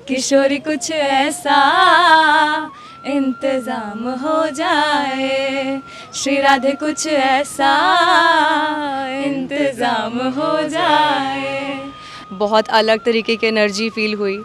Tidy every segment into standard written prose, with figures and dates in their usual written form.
किशोरी कुछ ऐसा इंतज़ाम हो जाए, श्री राधे कुछ ऐसा इंतज़ाम हो जाए। बहुत अलग तरीके की एनर्जी फील हुई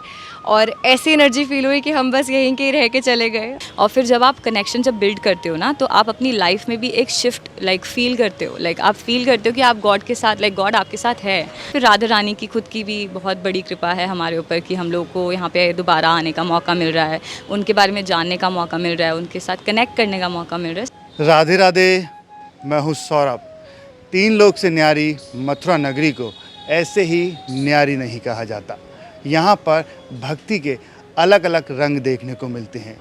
और ऐसी एनर्जी फील हुई कि हम बस यहीं के रह के चले गए। और फिर जब आप कनेक्शन जब बिल्ड करते हो ना, तो आप अपनी लाइफ में भी एक शिफ्ट फील करते हो, आप फील करते हो कि आप गॉड के साथ, गॉड आपके साथ है। फिर राधा रानी की खुद की भी बहुत बड़ी कृपा है हमारे ऊपर कि हम लोग को यहाँ पे दोबारा आने का मौका मिल रहा है, उनके बारे में जानने का मौका मिल रहा है, उनके साथ कनेक्ट करने का मौका मिल रहा है। राधे राधे, मैं हूँ सौरभ। 3 लोक से न्यारी मथुरा नगरी को ऐसे ही न्यारी नहीं कहा जाता। यहाँ पर भक्ति के अलग अलग रंग देखने को मिलते हैं।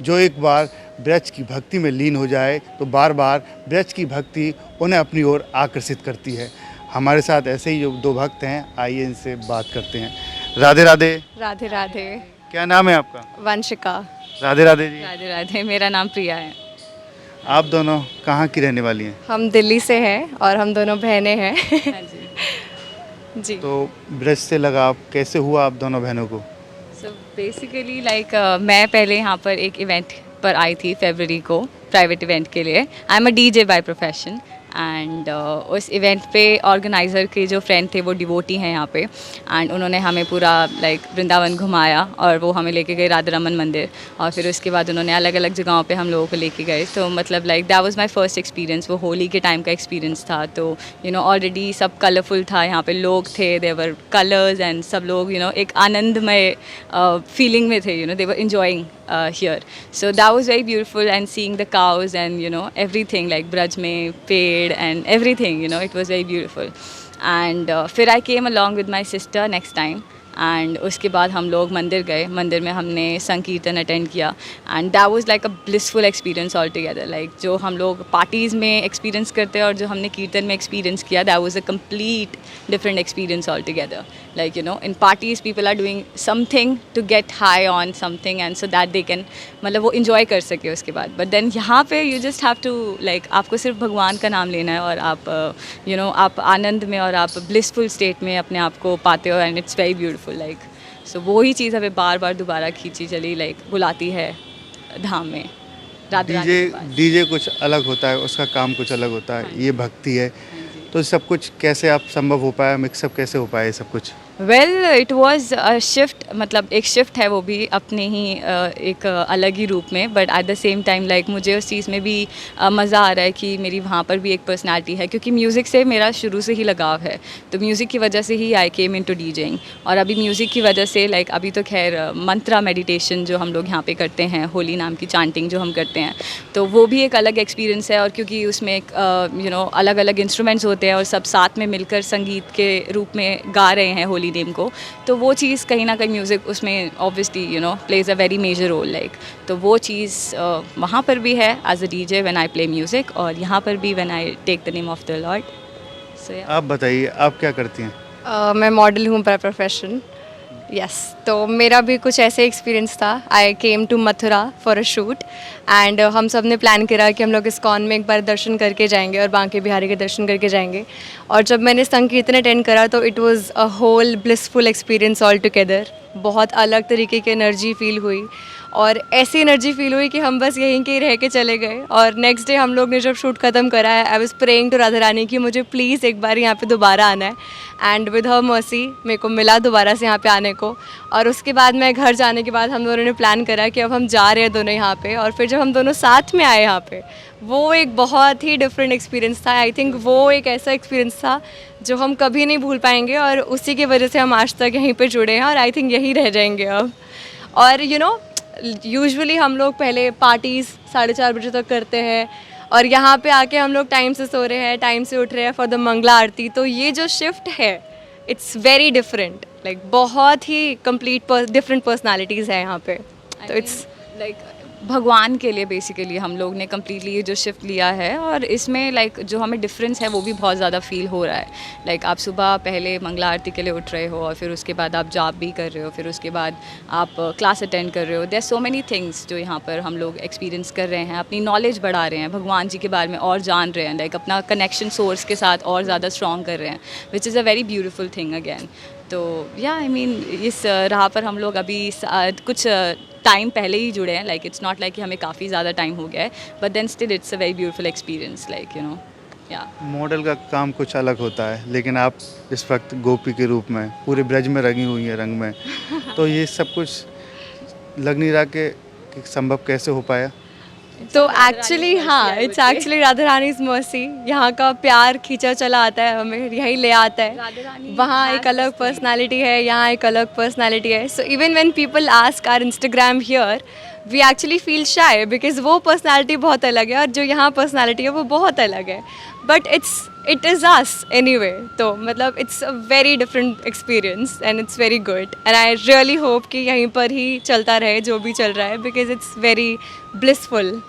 जो एक बार ब्रज की भक्ति में लीन हो जाए तो बार बार ब्रज की भक्ति उन्हें अपनी ओर आकर्षित करती है। हमारे साथ ऐसे ही जो 2 भक्त हैं, आइए इनसे बात करते हैं। राधे राधे। राधे राधे। क्या नाम है आपका? वंशिका। राधे राधे जी। राधे राधे। मेरा नाम प्रिया है। आप दोनों कहाँ की रहने वाली हैं? हम दिल्ली से हैं और हम दोनों बहनें हैं। हाँ जी। तो ब्रज से लगाव कैसे हुआ आप दोनों बहनों को? सो बेसिकली मैं पहले यहाँ पर एक इवेंट पर आई थी फरवरी को, प्राइवेट इवेंट के लिए। आई am a DJ by profession and उस इवेंट पे ऑर्गेनाइज़र के जो फ्रेंड थे वो डिवोटी हैं यहाँ पे, एंड उन्होंने हमें पूरा वृंदावन घुमाया और वो हमें लेके गए राधा रमन मंदिर, और फिर उसके बाद उन्होंने अलग अलग जगहों पे हम लोगों को लेके गए। तो that was my first experience. वो होली के टाइम का एक्सपीरियंस था। तो ऑलरेडी सब कलरफुल था, यहाँ पे लोग थे, देवर कलर्स एंड सब लोग एक आनंदमय फीलिंग में थे, they were enjoying here. So that was very beautiful, and seeing the cows and everything Braj mein paid and everything, it was very beautiful. And फिर I came along with my sister next time. And उसके बाद हम लोग मंदिर गए। मंदिर में हमने संकीर्तन अटेंड किया and that was like a blissful experience all together. जो हम लोग पार्टीज़ में एक्सपीरियंस करते हैं और जो हमने कीर्तन में एक्सपीरियंस किया, that was a complete different experience all together. In parties people are doing something to get high on something and so that they can वो इन्जॉय कर सके उसके बाद। बट देन यहाँ पे यू जस्ट हैव टू आपको सिर्फ भगवान का नाम लेना है और आप आप आनंद में और आप ब्लिसफुल स्टेट में अपने आप को पाते हो, एंड इट्स वेरी ब्यूटीफुल। सो वही चीज़ हमें बार बार दोबारा खींची चली बुलाती है धाम में। डीजे कुछ अलग होता है, उसका काम कुछ अलग होता है, ये भक्ति है। तो सब कुछ कैसे आप संभव हो पाया, मिक्सअप कैसे हो पाया ये सब कुछ? Well it was a shift, एक शिफ्ट है वो भी अपने ही एक अलग ही रूप में, but at the same time मुझे उस चीज़ में भी मज़ा आ रहा है कि मेरी वहाँ पर भी एक पर्सनालिटी है, क्योंकि म्यूज़िक से मेरा शुरू से ही लगाव है। तो म्यूज़िक की वजह से ही आई केम इनटू डीजेइंग, और अभी म्यूज़िक की वजह से अभी तो खैर मंत्रा मेडिटेशन जो हम लोग यहाँ पे करते हैं, होली नाम की चांटिंग जो हम करते हैं, तो वो भी एक अलग एक्सपीरियंस है। और क्योंकि उसमें एक अलग अलग इंस्ट्रूमेंट्स होते हैं और सब साथ में मिलकर संगीत के रूप में गा रहे हैं होली नेम को, तो वो चीज़ कहीं ना कहीं म्यूज़िक उसमें obviously plays a very major role. तो वो चीज़ वहाँ पर भी है as a DJ when I play music, और यहाँ पर भी when I take the name of the lord. So आप बताइए, आप क्या करती हैं? मैं मॉडल हूँ बाय प्रोफेशन। यस, तो मेरा भी कुछ ऐसे एक्सपीरियंस था। I came to Mathura for a shoot and हम सब ने प्लान करा कि हम लोग इस्कॉन में एक बार दर्शन करके जाएंगे और बांके बिहारी के दर्शन करके जाएंगे। और जब मैंने संकीर्तन अटेंड करा तो it was a whole blissful experience all together. बहुत अलग तरीके की एनर्जी फील हुई और ऐसी एनर्जी फील हुई कि हम बस यहीं के रह के चले गए। और नेक्स्ट डे हम लोग ने जब शूट ख़त्म करा है, I was praying to Radha Rani कि मुझे प्लीज़ एक बार यहाँ पे दोबारा आना है, एंड विद हर मर्सी मेरे को मिला दोबारा से यहाँ पे आने को। और उसके बाद मैं घर जाने के बाद हम दोनों ने प्लान करा कि अब हम जा रहे हैं दोनों यहाँ पे, और फिर जब हम दोनों साथ में आए यहाँ पे, वो एक बहुत ही डिफरेंट एक्सपीरियंस था। आई थिंक वो एक ऐसा एक्सपीरियंस था जो हम कभी नहीं भूल पाएंगे, और उसी की वजह से हम आज तक यहीं पे जुड़े हैं और आई थिंक यहीं रह जाएंगे अब। और यूजुअली हम लोग पहले पार्टीज़ 4:30 बजे तक करते हैं, और यहाँ पे आके हम लोग टाइम से सो रहे हैं, टाइम से उठ रहे हैं फॉर द मंगला आरती। तो ये जो शिफ्ट है, इट्स वेरी डिफरेंट, बहुत ही कंप्लीट डिफरेंट पर्सनालिटीज़ है यहाँ पे। तो इट्स भगवान के लिए बेसिकली हम लोग ने कम्प्लीटली ये जो शिफ्ट लिया है, और इसमें जो हमें डिफरेंस है वो भी बहुत ज़्यादा फील हो रहा है। आप सुबह पहले मंगला आरती के लिए उठ रहे हो, और फिर उसके बाद आप जाप भी कर रहे हो, फिर उसके बाद आप क्लास अटेंड कर रहे हो। देयर सो मैनी थिंग्स जो यहाँ पर हम लोग एक्सपीरियंस कर रहे हैं, अपनी नॉलेज बढ़ा रहे हैं, भगवान जी के बारे में और जान रहे हैं, अपना कनेक्शन सोर्स के साथ और ज़्यादा स्ट्रॉन्ग कर रहे हैं, which is a very beautiful thing again. तो या आई मीन इस राह पर हम लोग अभी कुछ टाइम पहले ही जुड़े हैं, लाइक इट्स नॉट लाइक कि हमें काफ़ी ज़्यादा टाइम हो गया है, but then still it's a very beautiful experience, like you know ya. Model का काम कुछ अलग होता है, लेकिन आप इस वक्त गोपी के रूप में पूरे ब्रज में रंगी हुई हैं रंग में, तो ये सब कुछ लग नहीं रहा कि संभव कैसे हो पाया? तो एक्चुअली हाँ, it's actually Radha Rani is mercy. यहाँ का प्यार खींचा चला आता है, हमें यहीं ले आता है। वहाँ एक अलग पर्सनालिटी है, यहाँ एक अलग पर्सनालिटी है। So even when people ask our Instagram here, we actually feel shy because वो पर्सनालिटी बहुत अलग है और जो यहाँ पर्सनालिटी है वो बहुत अलग है, but it is us anyway. तो मतलब it's a very different experience and it's very good and I really hope कि यहीं पर ही चलता रहे जो भी चल रहा है, बिकॉज इट्स वेरी ब्लिसफुल।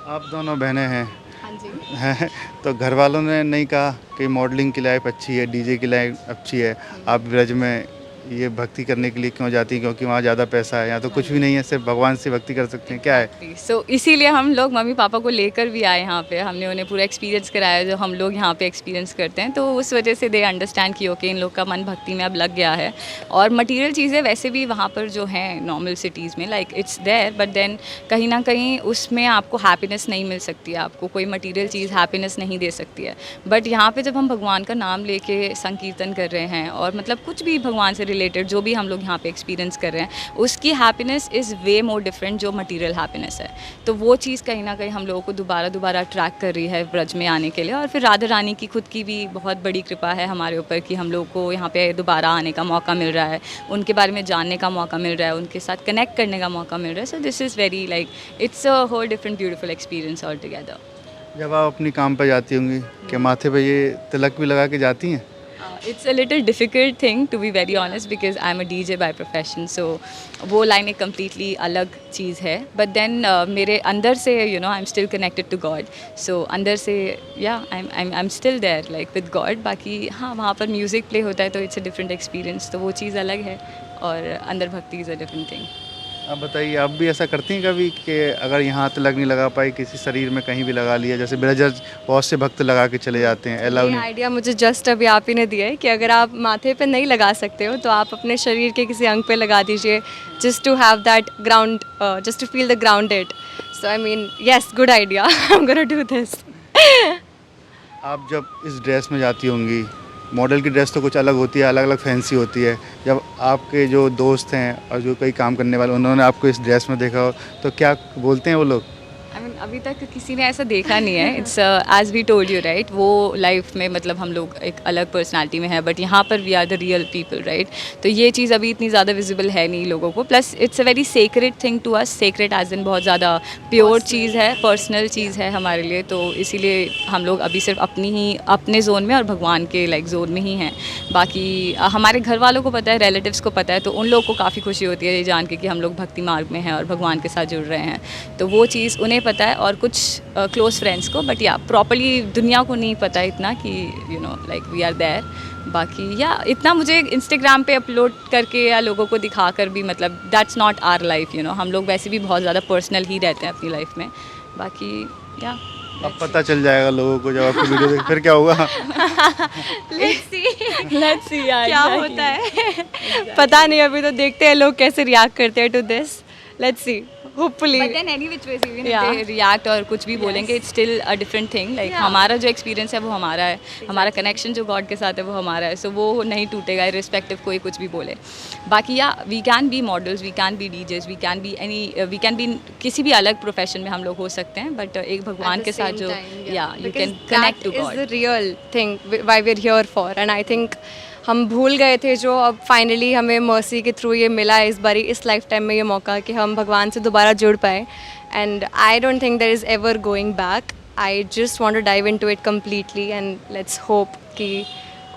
आप दोनों बहनें हैं, हाँ जी। हैं, तो घर वालों ने नहीं कहा कि मॉडलिंग की लाइफ अच्छी है, डीजे की लाइफ अच्छी है, आप ब्रज में ये भक्ति करने के लिए क्यों जाती हैं? क्योंकि वहाँ ज़्यादा पैसा है, यहाँ तो कुछ भी नहीं है, सिर्फ भगवान से भक्ति कर सकते हैं, क्या है? सो इसीलिए हम लोग मम्मी पापा को लेकर भी आए यहाँ पे, हमने उन्हें पूरा एक्सपीरियंस कराया जो हम लोग यहाँ पे एक्सपीरियंस करते हैं, तो उस वजह से दे अंडरस्टैंड कि ओके इन लोग का मन भक्ति में अब लग गया है। और मटेरियल चीज़ें वैसे भी वहाँ पर जो हैं नॉर्मल सिटीज़ में like it's there, but then कहीं ना कहीं उसमें आपको हैप्पीनेस नहीं मिल सकती है, आपको कोई मटीरियल चीज़ हैप्पीनेस नहीं दे सकती है। बट यहाँ पर जब हम भगवान का नाम लेके संकीर्तन कर रहे हैं और मतलब कुछ भी भगवान से रिलेटेड जो भी हम लोग यहाँ पे एक्सपीरियंस कर रहे हैं, उसकी happiness is way more different जो मटेरियल हैप्पीनेस है। तो वो चीज़ कहीं ना कहीं हम लोगों को दोबारा अट्रैक्ट कर रही है ब्रज में आने के लिए। और फिर राधा रानी की खुद की भी बहुत बड़ी कृपा है हमारे ऊपर कि हम लोग को यहाँ पे दोबारा आने का मौका मिल रहा है, उनके बारे में जानने का मौका मिल रहा है, उनके साथ कनेक्ट करने का मौका मिल रहा है। So this is very like it's a whole different beautiful experience all together. जब आप अपनी काम पर जाती होंगी, क्या माथे पे ये तिलक भी लगा के जाती हैं? It's a little difficult thing to be very honest because I am a DJ by profession, so वो लाइन एक कम्प्लीटली अलग चीज़ है। बट देन मेरे अंदर से you know I am still connected to God, so अंदर से या I am still there like with God. बाकी हाँ, वहाँ पर म्यूज़िक प्ले होता है तो इट्स अ डिफरेंट एक्सपीरियंस, तो वो चीज़ अलग है और अंदर भक्ति इज़ अ डिफरेंट थिंग। आप बताइए, आप भी ऐसा करती हैं कभी कि अगर यहाँ तिलक नहीं लगा पाई, किसी शरीर में कहीं भी लगा लिया? जैसे ब्रजर्स बहुत से भक्त लगा के चले जाते हैं, अलाउ ये नहीं। आइडिया मुझे जस्ट अभी आप ही ने दिया है कि अगर आप माथे पे नहीं लगा सकते हो तो आप अपने शरीर के किसी अंग पे लगा दीजिए, just to have that ground, just to feel the grounded. So I mean yes, good idea, I am gonna do this. आप जब इस ड्रेस में जाती होंगी, मॉडल की ड्रेस तो कुछ अलग होती है, अलग अलग फैंसी होती है, जब आपके जो दोस्त हैं और जो कई काम करने वाले उन्होंने आपको इस ड्रेस में देखा हो तो क्या बोलते हैं वो लोग? आई मीन अभी तक किसी ने ऐसा देखा नहीं है। It's as we told you right, वो लाइफ में मतलब हम लोग एक अलग पर्सनालिटी में है, बट यहाँ पर we are the real people right. तो ये चीज़ अभी इतनी ज़्यादा विजिबल है नहीं लोगों को, plus it's a very secret thing to us. Secret as in बहुत ज़्यादा प्योर चीज़ है, पर्सनल चीज़ है हमारे लिए, तो इसीलिए हम लोग अभी सिर्फ अपने जोन में और भगवान के लाइक जोन में ही हैं। बाकी हमारे घर वालों को पता है, रिलेटिव्स को पता है, तो उन लोगों को काफ़ी खुशी होती है ये जान के कि हम लोग भक्ति मार्ग में हैं और भगवान के साथ जुड़ रहे हैं, तो वो चीज़ उन्हें पता है और कुछ क्लोज फ्रेंड्स को। बट या प्रॉपर्ली दुनिया को नहीं पता इतना कि you know like we are there. बाकी या इतना मुझे इंस्टाग्राम पे अपलोड करके या लोगों को दिखाकर भी मतलब that's not our life, you know हम लोग वैसे भी बहुत ज़्यादा पर्सनल ही रहते हैं अपनी लाइफ में। बाकी या अब पता चल जाएगा लोगों को जब आपको वीडियो देख, फिर क्या होगा? लेट्स सी क्या होता है पता नहीं, अभी तो देखते हैं लोग कैसे रिएक्ट करते हैं to this. Let's see, hopefully. But then any which ways even Yeah. They react और कुछ भी बोलेंगे, it's still a different thing. Like हमारा जो एक्सपीरियंस है वो हमारा है, हमारा कनेक्शन जो गॉड के साथ है वो हमारा है, सो वो नहीं टूटेगा रिस्पेक्टिव कोई कुछ भी बोले। बाकी या we can be models, we can be DJs, we can be किसी भी अलग प्रोफेशन में हम लोग हो सकते हैं, बट एक भगवान के साथ जो या you can connect to God. The real thing why we are here for, and I think हम भूल गए थे जो अब फाइनली हमें मर्सी के थ्रू ये मिला है इस बारी, इस लाइफ टाइम में ये मौका कि हम भगवान से दोबारा जुड़ पाए। And I don't think there is ever going back. I just want to dive into it completely and let's hope कि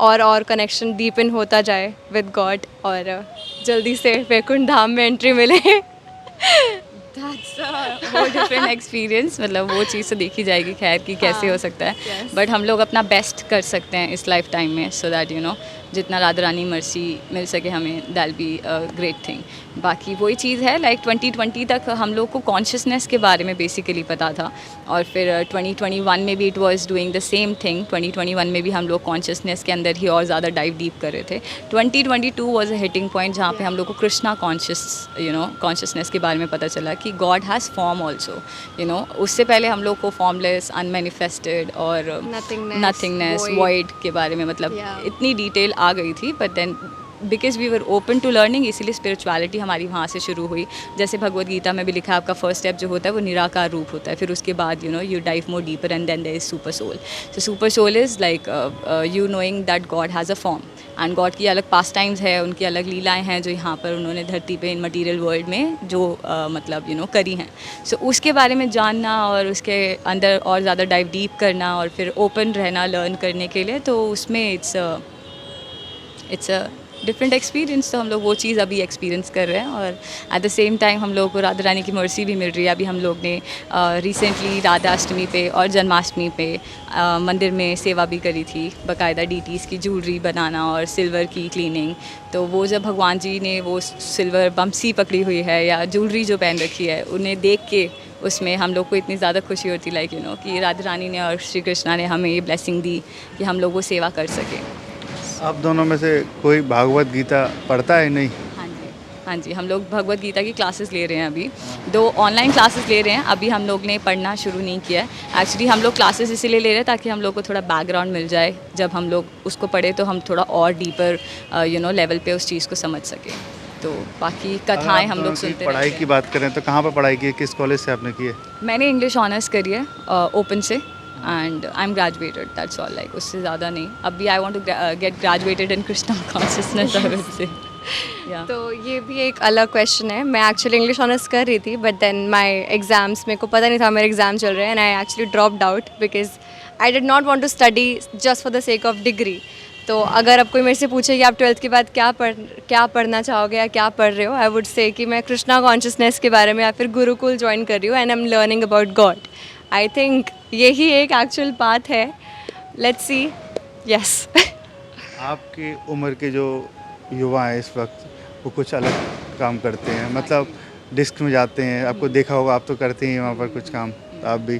और कनेक्शन डीपन होता जाए विद गॉड और जल्दी से वैकुंठ धाम में एंट्री मिले। दैट्स अ डिफरेंट एक्सपीरियंस, मतलब वो चीज़ तो देखी जाएगी खैर कि कैसे हो सकता है, बट हम लोग अपना बेस्ट कर सकते हैं इस लाइफ टाइम में, सो दैट यू नो जितना राधा रानी मर्सी मिल सके हमें, दैल बी अ ग्रेट थिंग। बाकी वही चीज़ है, लाइक 2020 तक हम लोग को कॉन्शियसनेस के बारे में बेसिकली पता था, और फिर 2021 में भी it was doing the same thing. 2021 में भी हम लोग कॉन्शियसनेस के अंदर ही और ज़्यादा डाइव डीप कर रहे थे। 2022 वाज अ हिटिंग पॉइंट जहाँ पे हम लोग को कृष्णा कॉन्शियसनेस के बारे में पता चला कि गॉड हैज़ फॉर्म ऑल्सो, उससे पहले हम लोग को फॉर्मलेस, अनमैनिफेस्टेड और नथिंगनेस, void. वॉइड के बारे में मतलब Yeah. इतनी डिटेल आ गई थी। But then because we were open to learning, इसीलिए स्पिरिचुअलिटी हमारी वहाँ से शुरू हुई। जैसे भगवद गीता में भी लिखा है, आपका फर्स्ट स्टेप जो होता है वो निराकार रूप होता है, फिर उसके बाद you dive more deeper and then there is super soul. So super soul is like you knowing that God has a form, and God की अलग पास टाइम्स है, उनकी अलग लीलाएं हैं जो यहाँ पर उन्होंने धरती पे इन मटेरियल वर्ल्ड में जो मतलब करी हैं। सो उसके बारे में जानना और उसके अंदर और ज़्यादा डाइव डीप करना और फिर ओपन रहना लर्न करने के लिए, तो उसमें इट्स अ डिफरेंट एक्सपीरियंस। तो हम लोग वो चीज़ अभी एक्सपीरियंस कर रहे हैं, और एट द सेम टाइम हम लोग को राधा रानी की मर्सी भी मिल रही है। अभी हम लोग ने रिसेंटली राधा अष्टमी पे और जन्माष्टमी पे मंदिर में सेवा भी करी थी, बाकायदा डीटीज़ की ज्वेलरी बनाना और सिल्वर की क्लीनिंग। तो वो जब भगवान जी ने वो सिल्वर बम्सी पकड़ी हुई है या ज्वेलरी जो पहन रखी है, उन्हें देख के उसमें हम लोग को इतनी ज़्यादा खुशी होती, लाइक कि राधा रानी ने और श्री कृष्णा ने हमें ये ब्लेसिंग दी कि हम लोग वो सेवा कर सकें। आप दोनों में से कोई भागवत गीता पढ़ता है? नहीं? हाँ जी, हम लोग भगवद गीता की क्लासेस ले रहे हैं अभी, 2 ऑनलाइन क्लासेस ले रहे हैं। अभी हम लोग ने पढ़ना शुरू नहीं किया है। एक्चुअली हम लोग क्लासेस इसीलिए ले रहे हैं ताकि हम लोग को थोड़ा बैकग्राउंड मिल जाए, जब हम लोग उसको पढ़े तो हम थोड़ा और डीपर लेवल पे उस चीज़ को समझ सकें। तो बाकी कथाएं हम लोग सुनते पढ़ाई रहते की हैं। बात करें तो कहाँ पर पढ़ाई की है, किस कॉलेज से आपने की है? मैंने इंग्लिश ऑनर्स करी है ओपन से, and I am graduated, that's all, like उससे ज़्यादा नहीं। अभी I want to get graduated in Krishna consciousness से। या तो ये भी एक अलग क्वेश्चन है। मैं एक्चुअली इंग्लिश ऑनर्स कर रही थी, बट देन माय एग्ज़ाम्स, मेरे को पता नहीं था मेरे एग्ज़ाम चल रहे हैं, and I actually dropped out because I did not want to study just for the sake of degree. तो अगर अब कोई मेरे से पूछे कि आप 12th के बाद क्या पढ़ना चाहोगे या क्या पढ़ रहे हो, आई वुड से कि मैं कृष्णा कॉन्शियसनेस के बारे में या फिर गुरुकुल ज्वाइन कर रही हूँ, and I am learning about God. I think यही एक एक्चुअल पाथ है। Let's see. यस। आपकी उम्र के जो युवा हैं इस वक्त, वो कुछ अलग काम करते हैं, मतलब डिस्क में जाते हैं, आपको देखा होगा, आप तो करते ही हैं वहाँ पर कुछ काम, आप भी,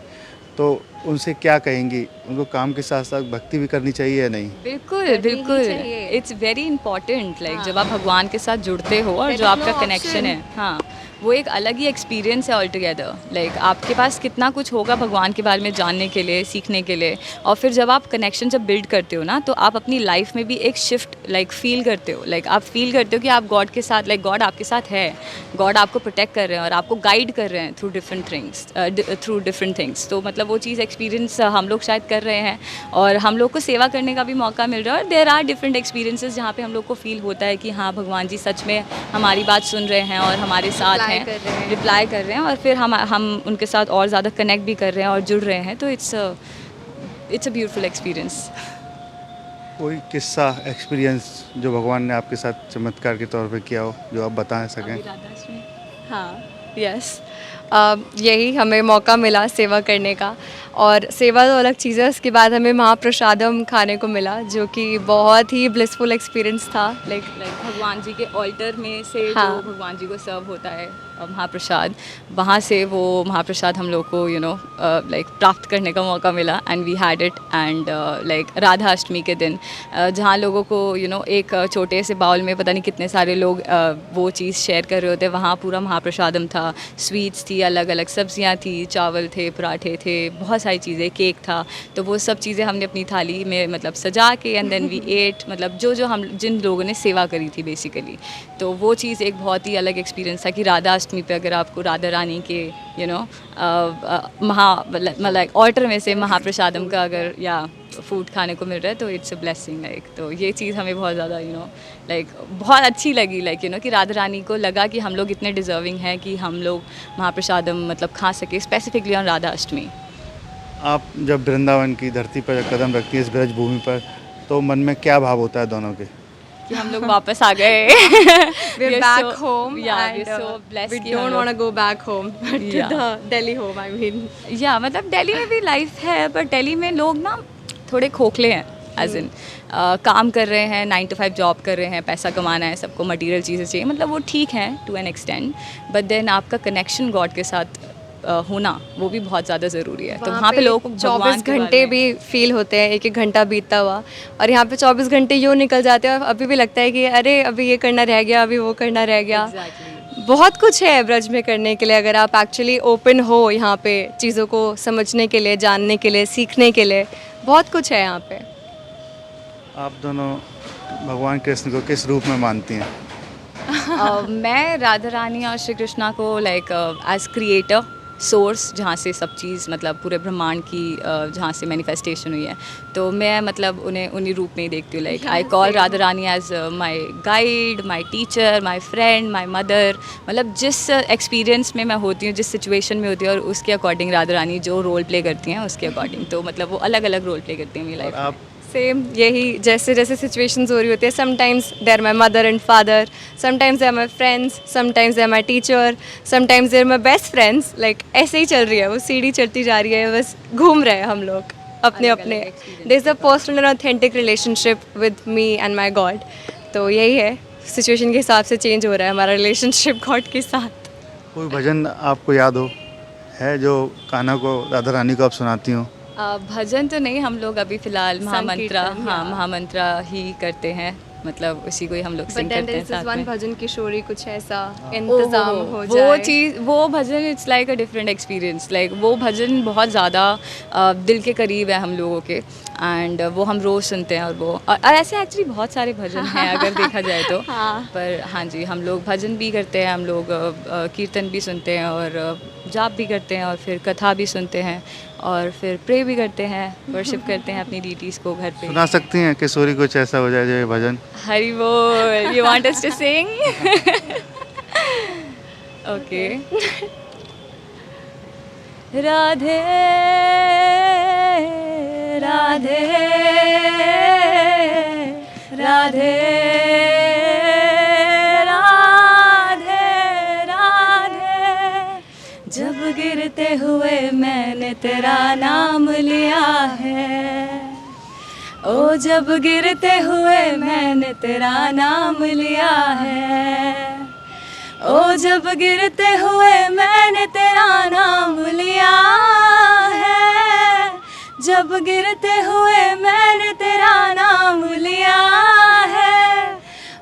तो उनसे क्या कहेंगी? उनको काम के साथ साथ भक्ति भी करनी चाहिए या नहीं? बिल्कुल करनी ही बिल्कुल, चाहिए। इट्स वेरी इंपॉर्टेंट, लाइक हाँ। जब आप भगवान के साथ जुड़ते हो और There जो is आपका no कनेक्शन option. है, हाँ, वो एक अलग ही एक्सपीरियंस है ऑल टुगेदर। लाइक आपके पास कितना कुछ होगा भगवान के बारे में जानने के लिए, सीखने के लिए, और फिर जब आप कनेक्शन जब बिल्ड करते हो ना, तो आप अपनी लाइफ में भी एक शिफ्ट लाइक फील करते हो। लाइक आप फील करते हो कि आप गॉड के साथ, लाइक गॉड आपके साथ है, गॉड आपको प्रोटेक्ट कर रहे हैं और आपको गाइड कर रहे हैं थ्रू डिफरेंट थिंग्स। तो मतलब वो चीज़ एक्सपीरियंस हम लोग शायद कर रहे हैं, और हम लोग को सेवा करने का भी मौका मिल रहा है। और देयर आर डिफरेंट एक्सपीरियंसेस जहाँ पे हम लोग को फील होता है कि हाँ, भगवान जी सच में हमारी बात सुन रहे हैं और हमारे साथ Reply हैं, कर रहे हैं। रिप्लाई कर रहे हैं, और फिर हम उनके साथ और ज़्यादा कनेक्ट भी कर रहे हैं और जुड़ रहे हैं। तो इट्स अ ब्यूटीफुल एक्सपीरियंस। कोई किस्सा, एक्सपीरियंस जो भगवान ने आपके साथ चमत्कार के तौर पे किया हो, जो आप बता सकें? हाँ, यस। यही हमें मौका मिला सेवा करने का, और सेवा तो अलग चीज़ है, उसके बाद हमें महाप्रसादम खाने को मिला, जो कि बहुत ही ब्लिसफुल एक्सपीरियंस था। लाइक भगवान जी के ऑल्टर में से हाँ। जो भगवान जी को सर्व होता है महाप्रसाद, वहाँ से वो महाप्रसाद हम लोग को लाइक प्राप्त करने का मौका मिला, and we had it. And like Radha Ashtami के दिन जहाँ लोगों को एक छोटे से बाउल में पता नहीं कितने सारे लोग वो चीज़ शेयर कर रहे होते, वहाँ पूरा महाप्रसादम था, स्वीट्स थी, अलग अलग सब्जियाँ थी, चावल थे, पराठे थे, बहुत सारी चीज़ें, केक था। तो वो सब चीज़ें हमने अपनी थाली में मतलब सजा के, एंड देन वी एट, मतलब जो हम जिन लोगों ने सेवा करी थी बेसिकली। तो वो चीज़ एक बहुत ही अलग एक्सपीरियंस था कि राधा अष्टमी पे अगर आपको राधा रानी के मतलब ऑर्डर में से महाप्रसादम का अगर या फूड खाने को मिल रहा है, तो इट्स अ ब्लेसिंग। लाइक तो ये चीज़ हमें बहुत ज़्यादा लाइक बहुत अच्छी लगी, लाइक कि राधा रानी को लगा कि हम लोग इतने डिज़र्विंग हैं कि हम लोग महाप्रसादम मतलब खा सके, स्पेसिफिकली ऑन राधा अष्टमी। आप जब वृंदावन की धरती पर कदम रखती है, इस ब्रज भूमि पर, तो मन में क्या भाव होता है दोनों के? कि हम लोग वापस आ गए। we're back home, yeah, and we're so blessed we कि हम don't लोग- want to go back home to Yeah. the Delhi home, I mean. या मतलब दिल्ली में भी लाइफ है, पर दिल्ली में लोग ना थोड़े खोखले हैं, एज इन काम कर रहे हैं, 9 to 5 जॉब कर रहे हैं, पैसा कमाना है, सबको मटेरियल चीज़ें चाहिए, मतलब वो ठीक है to an extent, but then आपका कनेक्शन गॉड के साथ होना वो भी बहुत ज़्यादा ज़रूरी है। तो वहाँ पे लोगों को 24 घंटे भी फील होते हैं, एक एक घंटा बीतता हुआ, और यहाँ पे 24 घंटे यूँ निकल जाते हैं और अभी भी लगता है कि अरे अभी ये करना रह गया, अभी वो करना रह गया। बहुत कुछ है ब्रज में करने के लिए, अगर आप एक्चुअली ओपन हो यहाँ पे चीज़ों को समझने के लिए, जानने के लिए, सीखने के लिए, बहुत कुछ है यहाँ पे। आप दोनों भगवान कृष्ण को किस रूप में मानती हैं? मैं राधा रानी और श्री कृष्णा को लाइक एज क्रिएटर सोर्स, जहाँ से सब चीज़ मतलब पूरे ब्रह्मांड की जहाँ से मैनिफेस्टेशन हुई है, तो मैं मतलब उन्हें उन्हीं रूप में ही देखती हूँ। Like I call Radha Rani as my guide, my teacher, my friend, my mother. मतलब जिस एक्सपीरियंस में मैं होती हूँ, जिस सिचुएशन में होती हूँ, और उसके अकॉर्डिंग राधा रानी जो रोल प्ले करती हैं उसके अकॉर्डिंग, तो मतलब वो अलग अलग रोल प्ले करती हैं मेरी लाइफ में। आप सेम यही, जैसे जैसे सिचुएशंस हो रही होती है, sometimes they are my mother and father, sometimes they are my friends, sometimes they are my teacher, sometimes they are my best friends. Like ऐसे ही चल रही है, वो सीढ़ी चढ़ती जा रही है, बस घूम रहे हैं हम लोग अपने अपने। There is a personal and authentic relationship with me and my God. तो यही है, सिचुएशन के हिसाब से चेंज हो रहा है हमारा रिलेशनशिप गॉड के साथ। कोई भजन आपको याद हो है जो कान्हा को, राधा रानी को आप सुनाती हो? भजन तो नहीं, हम लोग अभी फ़िलहाल महामंत्रा, संकीर्तन, हाँ या। महामंत्रा ही करते हैं, मतलब उसी को ही हम लोग बट सिंग देन करते हैं दिस इज साथ वन में। भजन किशोरी, कुछ ऐसा ओहो, इंतजाम हो वो जाए। चीज़, वो भजन it's like a different experience. Like वो भजन बहुत ज़्यादा दिल के करीब है हम लोगों के, एंड वो हम रोज़ सुनते हैं। और वो और ऐसे एक्चुअली बहुत सारे भजन हैं अगर देखा जाए तो। हाँ। पर हाँ जी, हम लोग भजन भी करते हैं, हम लोग कीर्तन भी सुनते हैं, और जाप भी करते हैं, और फिर कथा भी सुनते हैं, और फिर प्रे भी करते हैं, वर्शिप करते हैं अपनी डीटीज़ को घर पे। सुना सकती हैं किशोरी कुछ ऐसा हो जाए जो ये भजन? हरि बोल, you want us to sing? Okay. Radhe Radhe Radhe Radhe Radhe, जब गिरते हुए मैंने तेरा नाम लिया है, ओ जब गिरते हुए मैंने तेरा नाम लिया है, ओ जब गिरते हुए मैंने तेरा नाम लिया है, जब गिरते हुए मैंने तेरा नाम लिया है,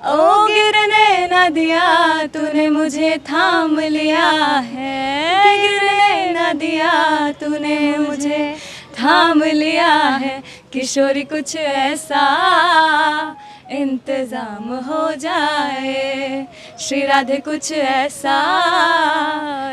ओ गिरने न दिया तूने मुझे थाम लिया है, गिरने न दिया तूने मुझे थाम लिया है, किशोरी कुछ ऐसा इंतज़ाम हो जाए, श्री राधे कुछ ऐसा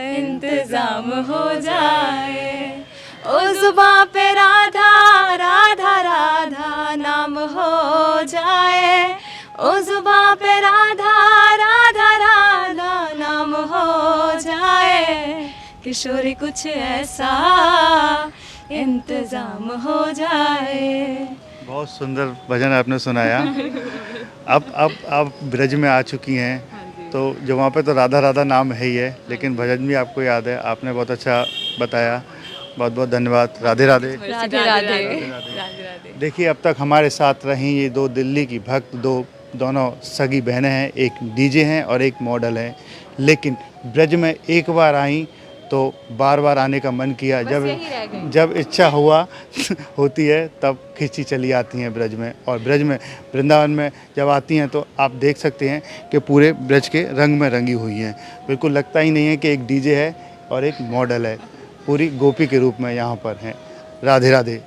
इंतज़ाम हो जाए, ओ ज़ुबां पे राधा राधा राधा नाम हो जाए, ओ ज़ुबां पे राधा राधा राधा नाम हो जाए, किशोरी कुछ ऐसा इंतज़ाम हो जाए। बहुत सुंदर भजन आपने सुनाया। अब आप ब्रज में आ चुकी हैं, तो जो वहाँ पे तो राधा राधा नाम है ही है, लेकिन भजन भी आपको याद है। आपने बहुत अच्छा बताया, बहुत बहुत धन्यवाद। राधे राधे। राधे राधे राधे। देखिए, अब तक हमारे साथ रहीं ये दो दिल्ली की भक्त, दोनों सगी बहनें हैं, एक डीजे हैं और एक मॉडल हैं, लेकिन ब्रज में एक बार आई तो बार बार आने का मन किया। जब इच्छा होती है तब खिंची चली आती हैं ब्रज में। और ब्रज में, वृंदावन में जब आती हैं तो आप देख सकते हैं कि पूरे ब्रज के रंग में रंगी हुई हैं। बिल्कुल लगता ही नहीं है कि एक डीजे है और एक मॉडल है, पूरी गोपी के रूप में यहाँ पर हैं। राधे राधे।